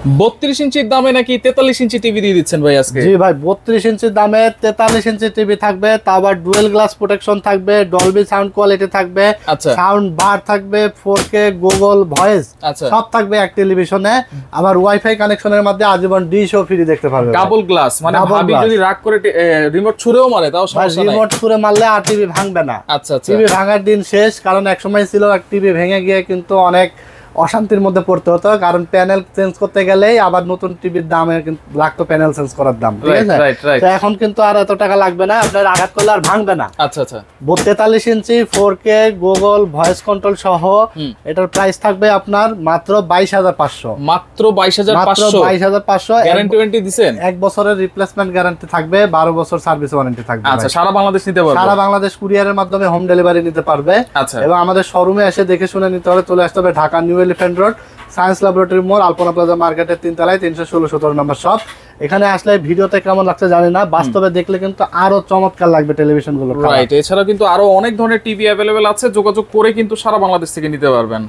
32 ইঞ্চির দামে নাকি 43 ইঞ্চি টিভি দিয়ে দিচ্ছেন ভাই আজকে? জি ভাই, 32 ইঞ্চির দামে 43 ইঞ্চি টিভি থাকবে, তাও আবার ডুয়েল গ্লাস প্রোটেকশন থাকবে, ডলবি সাউন্ড কোয়ালিটি থাকবে, সাউন্ড বার থাকবে, 4K গুগল ভয়েস সব থাকবে এক টেলিভিশনে। আবার ওয়াইফাই কানেকশনের মধ্যে আজীবন ডিশও ফ্রি দেখতে পারবে। ডাবল গ্লাস মানে ভাবি যদি রাগ করে রিমোট ছুঁড়েও মারে তাও সমস্যা নাই, রিমোট ছুঁড়ে মারলে আর টিভি ভাঙবে না। আচ্ছা আচ্ছা, টিভি ভাঙার দিন শেষ, কারণ এক সময় ছিল এক টিভি ভেঙে গিয়ে কিন্তু অনেক অশান্তির মধ্যে পড়তে হতো, কারণ প্যানেল চেঞ্জ করতে গেলেই আবার নতুন টিভির দামে কিন্তু লাগতো প্যানেল চেঞ্জ করার দাম, ঠিক আছে? তো এখন কিন্তু আর এত টাকা লাগবে না, আপনার আঘাত করলে আর ভাঙবে না। আচ্ছা আচ্ছা, 43 ইঞ্চি 4K গুগল ভয়েস কন্ট্রোল সহ এটার প্রাইস থাকবে আপনার মাত্র 22,500। মাত্র 22,500 গ্যারান্টি ওয়ারেন্টি দিবেন? 1 বছরের রিপ্লেসমেন্ট গ্যারান্টি থাকবে, 12 বছর সার্ভিস ওয়ারেন্টি থাকবে। আচ্ছা, সারা বাংলাদেশ নিতে পারবে? সারা বাংলাদেশ কুরিয়ারের মাধ্যমে হোম ডেলিভারি নিতে পারবে। আচ্ছা, এবং আমাদের শোরুমে এসে দেখে শুনে নিতে হবে। চলে আসতে হবে Dhaka new elephant road, science laboratory মোড়, আলপনা প্লাজা মার্কেটের 3 তলায় 316-17 নম্বর শপ। এখানে আসলে ভিডিওতে কেমন লাগছে জানি না, বাস্তবে দেখলে কিন্তু আরো চমৎকার লাগবে টেলিভিশন গুলো। রাইট, এছাড়াও কিন্তু আরো অনেক ধরনের টিভি অ্যাভেলেবেল আছে, যোগাযোগ করে কিন্তু সারা বাংলাদেশ থেকে নিতে পারবেন।